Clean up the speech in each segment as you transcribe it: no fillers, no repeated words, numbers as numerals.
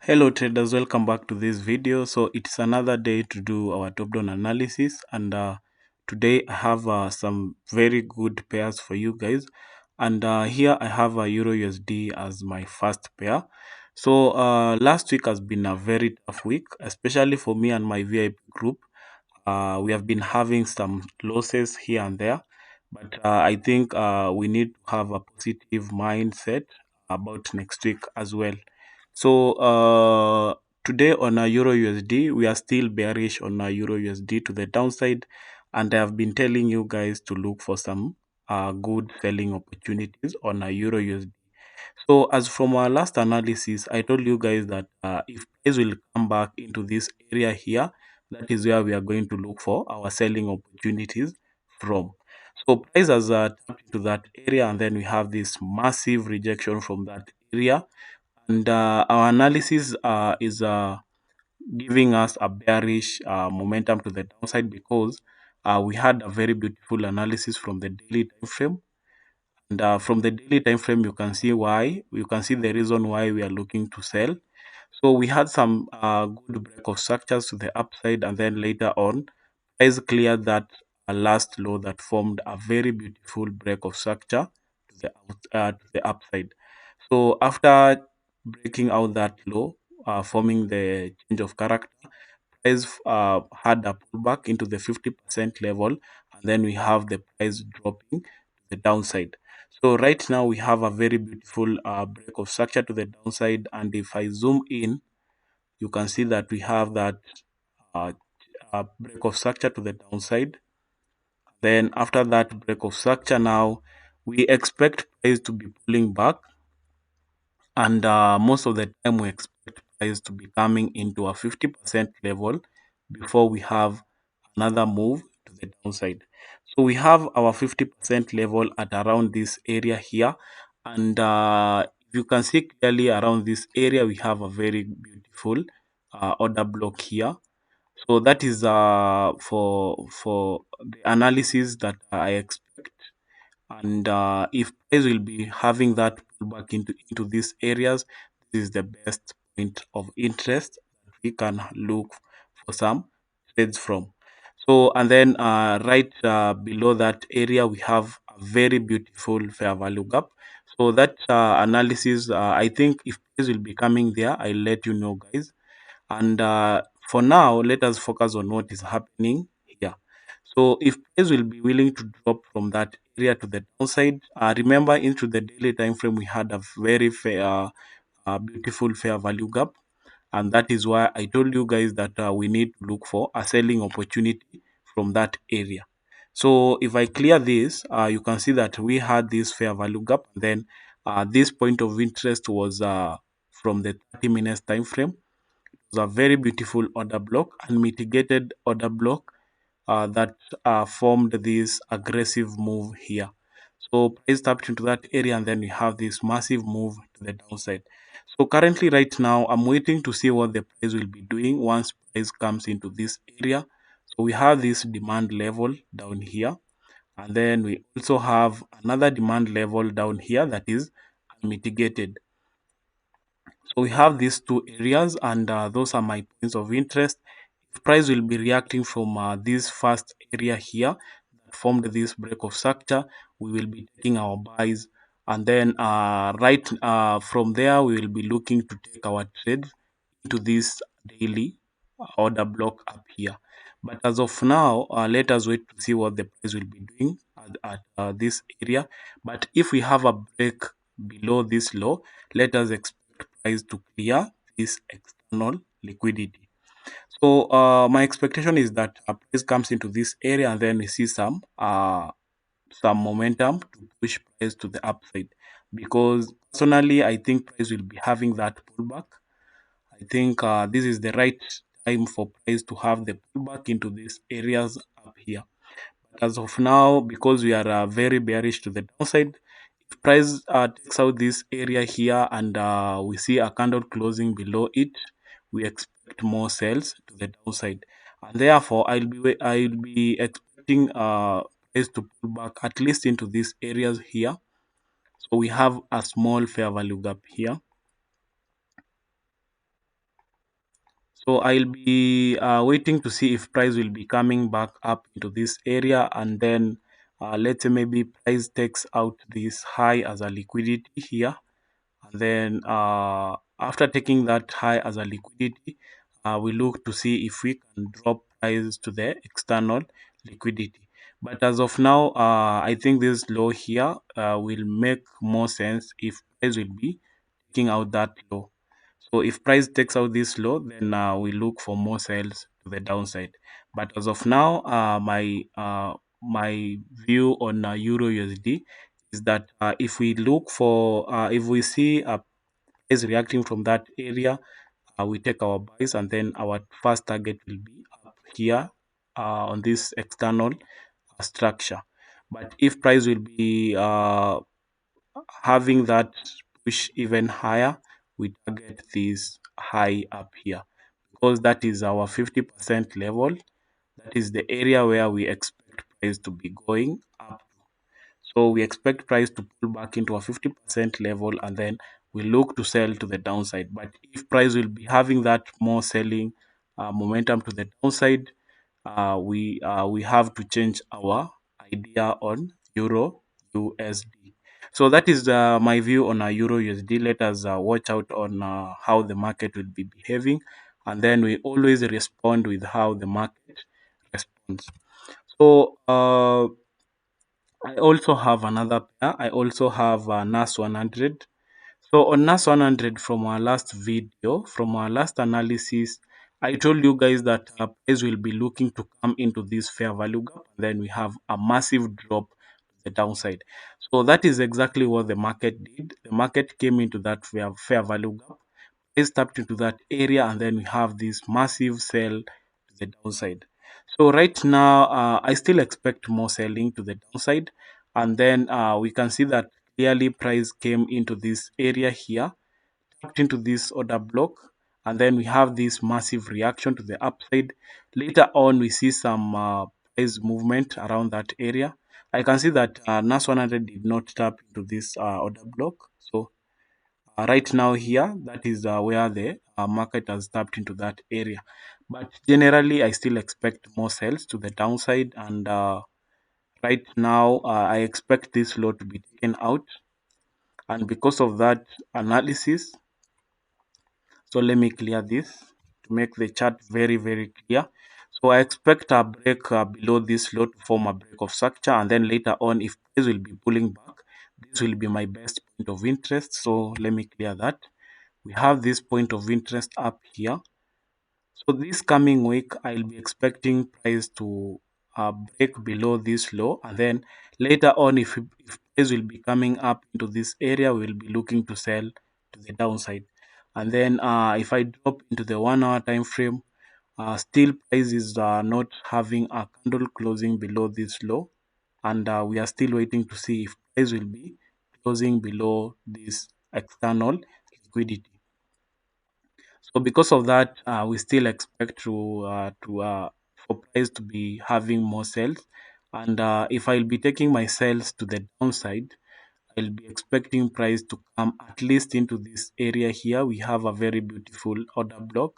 Hello traders, welcome back to this video. So it's another day to do our top down analysis, and today I have some very good pairs for you guys. And here I have a Euro USD as my first pair. So last week has been a very tough week, especially for me and my VIP group. We have been having some losses here and there, but I think we need to have a positive mindset about next week as well. So today on a Euro USD, we are still bearish on a Euro USD to the downside, and I have been telling you guys to look for some good selling opportunities on a Euro USD. So as from our last analysis, I told you guys that if price will come back into this area here, that is where we are going to look for our selling opportunities from. So price has tapped into that area, and then we have this massive rejection from that area, and our analysis is giving us a bearish momentum to the downside because we had a very beautiful analysis from the daily time frame, and from the daily time frame you can see the reason why we are looking to sell. So we had some good break of structures to the upside, and then later on price cleared that last low that formed a very beautiful break of structure to the upside. So after breaking out that low, forming the change of character, price had a pullback into the 50% level, and then we have the price dropping to the downside. So right now we have a very beautiful break of structure to the downside, and if I zoom in, you can see that we have that uh, break of structure to the downside. Then after that break of structure, now we expect price to be pulling back, and most of the time we expect price to be coming into a 50% level before we have another move to the downside. So we have our 50% level at around this area here, and if you can see clearly around this area, we have a very beautiful order block here. So that is for the analysis that I expect, and if price will be having that pullback into these areas, this is the best point of interest that we can look for some trades from. So and then right below that area we have a very beautiful fair value gap. So that analysis, I think if price will be coming there, I'll let you know guys. And for now, let us focus on what is happening here. So if price will be willing to drop from that area to the downside, remember into the daily time frame we had a very fair, beautiful fair value gap, and that is why I told you guys that we need to look for a selling opportunity from that area. So if I clear this, you can see that we had this fair value gap. Then this point of interest was from the 30 minutes time frame. It was a very beautiful order block, unmitigated order block that formed this aggressive move here. So price tapped into that area, and then we have this massive move to the downside. So currently, right now, I'm waiting to see what the price will be doing once price comes into this area. So we have this demand level down here, and then we also have another demand level down here that is unmitigated. So we have these two areas, and those are my points of interest. If price will be reacting from this first area here that formed this break of structure, we will be taking our buys, and then right from there we will be looking to take our trades into this daily order block up here. But as of now, let us wait to see what the price will be doing at this area. But if we have a break below this low, let us expect price to clear this external liquidity. So my expectation is that price comes into this area, and then we see some momentum to push price to the upside. Because personally, I think price will be having that pullback. I think this is the right time for price to have the pullback into these areas up here. But as of now, because we are very bearish to the downside, if price takes out this area here and we see a candle closing below it, we expect more sales to the downside, and therefore I'll be expecting price to pull back at least into these areas here. So we have a small fair value gap here. So I'll be waiting to see if price will be coming back up into this area, and then let's say maybe price takes out this high as a liquidity here, and then after taking that high as a liquidity, we look to see if we can drop price to the external liquidity. But as of now, I think this low here will make more sense if price will be taking out that low. So if price takes out this low, then we look for more sales to the downside. But as of now, my view on Euro USD is that if we see a price reacting from that area, we take our buys, and then our first target will be up here on this external structure. But if price will be having that push even higher, we target this high up here, because that is our 50% level. That is the area where we expect price to be going up. So we expect price to pull back into a 50% level, and then we look to sell to the downside. But if price will be having that more selling momentum to the downside, we have to change our idea on Euro USD. So that is my view on Euro USD. Let us watch out on how the market will be behaving, and then we always respond with how the market responds. So I also have another pair. I also have NAS 100. So on NAS 100, from our last video, from our last analysis, I told you guys that price will be looking to come into this fair value gap. Then we have a massive drop to the downside. So that is exactly what the market did. The market came into that fair value gap. Price tapped into that area, and then we have this massive sell to the downside. So right now, I still expect more selling to the downside, and then we can see that clearly price came into this area here, tapped into this order block, and then we have this massive reaction to the upside. Later on, we see some price movement around that area. I can see that NAS 100 did not tap into this order block. So right now here, that is where the market has tapped into that area. But generally, I still expect more sales to the downside, and right now, I expect this low to be taken out. And because of that analysis, so let me clear this to make the chart very, very clear. So I expect a break below this low to form a break of structure, and then later on, if this will be pulling back, this will be my best point of interest. So let me clear that. We have this point of interest up here. So this coming week, I'll be expecting price to break below this low, and then later on, if price will be coming up into this area, we'll be looking to sell to the downside. And then if I drop into the 1 hour time frame, still price is not having a candle closing below this low, and we are still waiting to see if price will be closing below this external liquidity. So because of that, we still expect to for price to be having more sales, and if I'll be taking my sales to the downside, I'll be expecting price to come at least into this area here. We have a very beautiful order block,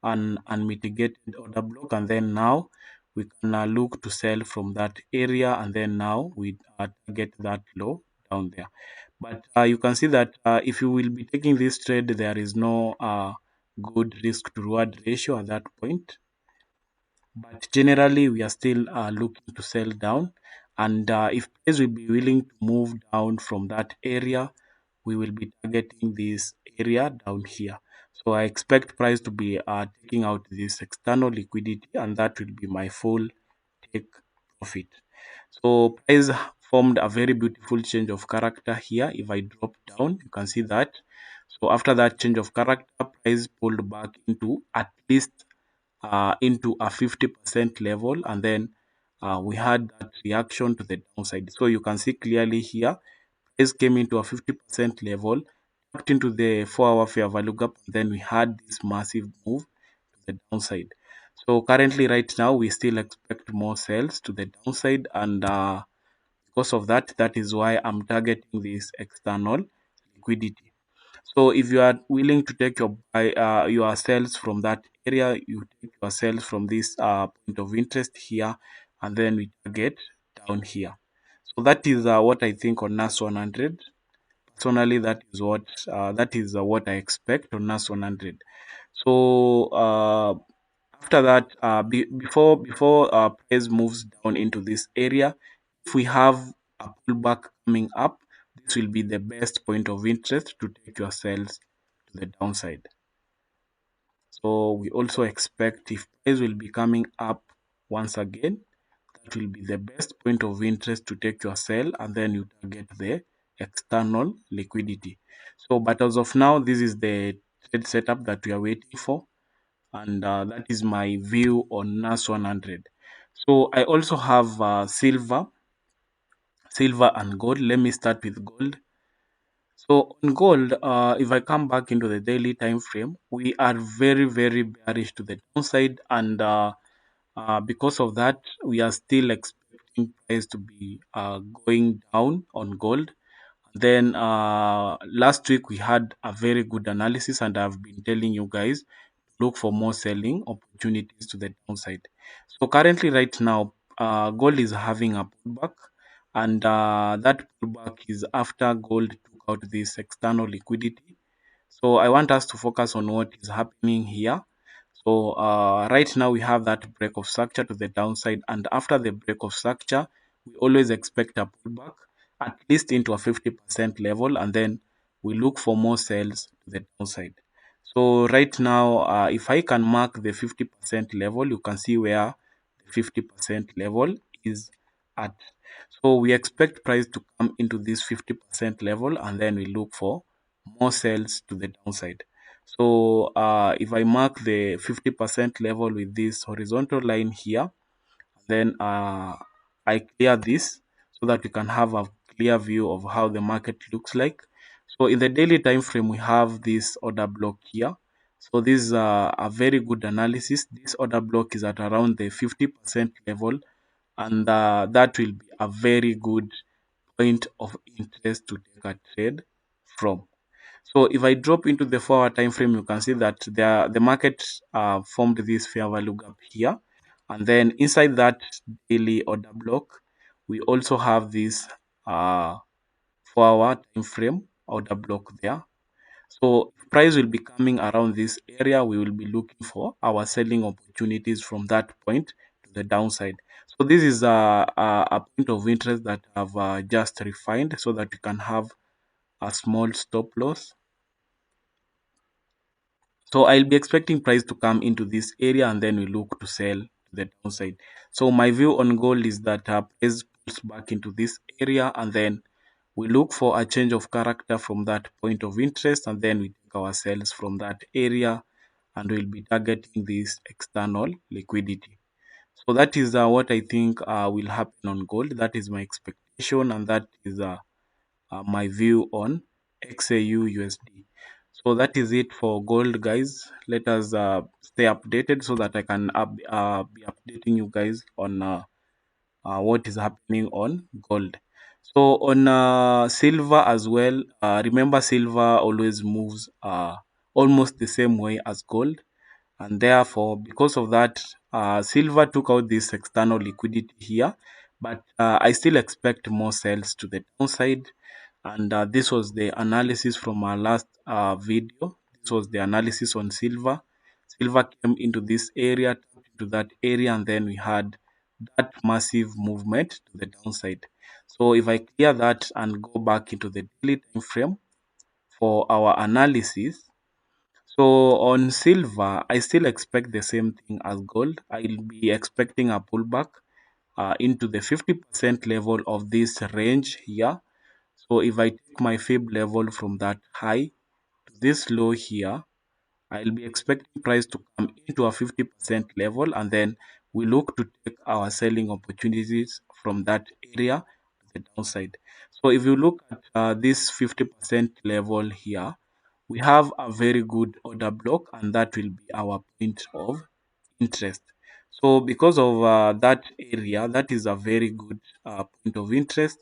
an unmitigated order block, and then now we can look to sell from that area, and then now we target that low down there. But you can see that if you will be taking this trade, there is no good risk to reward ratio at that point. But generally, we are still looking to sell down, and if price will be willing to move down from that area, we will be targeting this area down here. So I expect price to be taking out this external liquidity, and that will be my full take profit. So price formed a very beautiful change of character here. If I drop down, you can see that. So after that change of character, price pulled back into at least into a 50% level, and then we had that reaction to the downside. So you can see clearly here, price came into a 50% level, tapped into the 4 hour fair value gap, and then we had this massive move to the downside. So currently, right now, we still expect more sales to the downside, and because of that, that is why I'm targeting this external liquidity. So if you are willing to take your sales from that area, you take your sales from this point of interest here, and then we target down here. So that is what I think on NAS 100. Personally, that is what I expect on NAS 100. So after that, before price moves down into this area, if we have a pullback coming up, this will be the best point of interest to take your sales to the downside. So we also expect if price will be coming up once again, that will be the best point of interest to take your sell, and then you target the external liquidity. So, but as of now, this is the trade setup that we are waiting for, and that is my view on NAS 100. So I also have silver and gold. Let me start with gold. So on gold, if I come back into the daily time frame, we are very bearish to the downside, and because of that, we are still expecting price to be going down on gold. Then last week we had a very good analysis, and I've been telling you guys look for more selling opportunities to the downside. So currently, right now, gold is having a pullback, and that pullback is after gold took out this external liquidity. So I want us to focus on what is happening here. So right now we have that break of structure to the downside, and after the break of structure, we always expect a pullback at least into a 50% level, and then we look for more sales to the downside. So right now, if I can mark the 50% level, you can see where the 50% level is at. So we expect price to come into this 50% level, and then we look for more sales to the downside. So if I mark the 50% level with this horizontal line here, then I clear this so that we can have a clear view of how the market looks like. So in the daily time frame, we have this order block here. So this is a very good analysis. This order block is at around the 50% level, and that will be a very good point of interest to take a trade from. So if I drop into the 4 hour time frame, you can see that the market formed this fair value gap here. And then inside that daily order block, we also have this 4 hour time frame order block there. So price will be coming around this area. We will be looking for our selling opportunities from that point to the downside. So this is a point of interest that I've just refined so that you can have a small stop loss. So I'll be expecting price to come into this area, and then we look to sell to the downside. So my view on gold is that price pulls back into this area, and then we look for a change of character from that point of interest, and then we take our sales from that area, and we'll be targeting this external liquidity. So that is what I think will happen on gold. That is my expectation, and that is my view on XAU USD. So that is it for gold, guys. Let us stay updated so that I can be updating you guys on what is happening on gold. So on silver as well, remember silver always moves almost the same way as gold, and therefore because of that, silver took out this external liquidity here, but I still expect more sales to the downside. And this was the analysis from our last video. This was the analysis on silver. Silver came into this area, to that area, and then we had that massive movement to the downside. So if I clear that and go back into the daily time frame for our analysis, so on silver, I still expect the same thing as gold. I'll be expecting a pullback into the 50% level of this range here. So if I take my fib level from that high to this low here, I'll be expecting price to come into a 50% level, and then we look to take our selling opportunities from that area to the downside. So if you look at this 50% level here, we have a very good order block, and that will be our point of interest. So because of that area, that is a very good point of interest.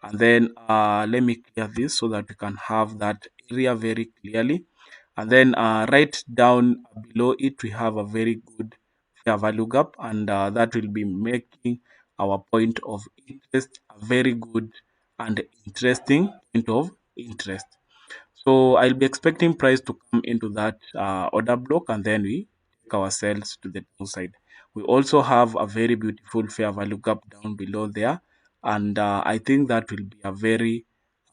And then let me clear this so that we can have that area very clearly. And then right down below it, we have a very good fair value gap, and that will be making our point of interest a very good and interesting point of interest. So I'll be expecting price to come into that order block, and then we take ourselves to the downside. We also have a very beautiful fair value gap down below there, and I think that will be a very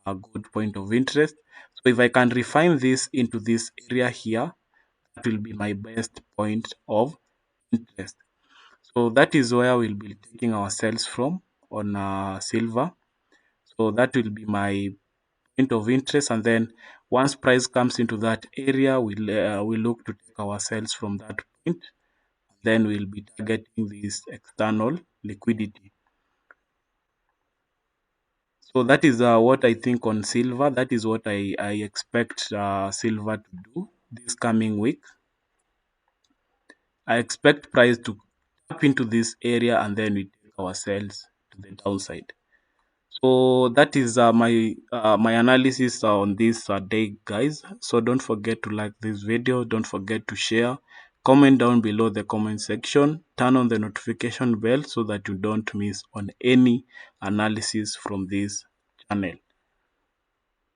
good point of interest. So if I can refine this into this area here, that will be my best point of interest. So that is where we'll be taking ourselves from on silver. So that will be my point of interest, and then once price comes into that area, we'll look to take ourselves from that point. Then we'll be targeting this external liquidity. So that is what I think on silver. That is what I expect silver to do this coming week. I expect price to tap into this area, and then we take ourselves to the downside. So that is my analysis on this day, guys. So don't forget to like this video, don't forget to share, comment down below the comment section, turn on the notification bell so that you don't miss on any analysis from this channel.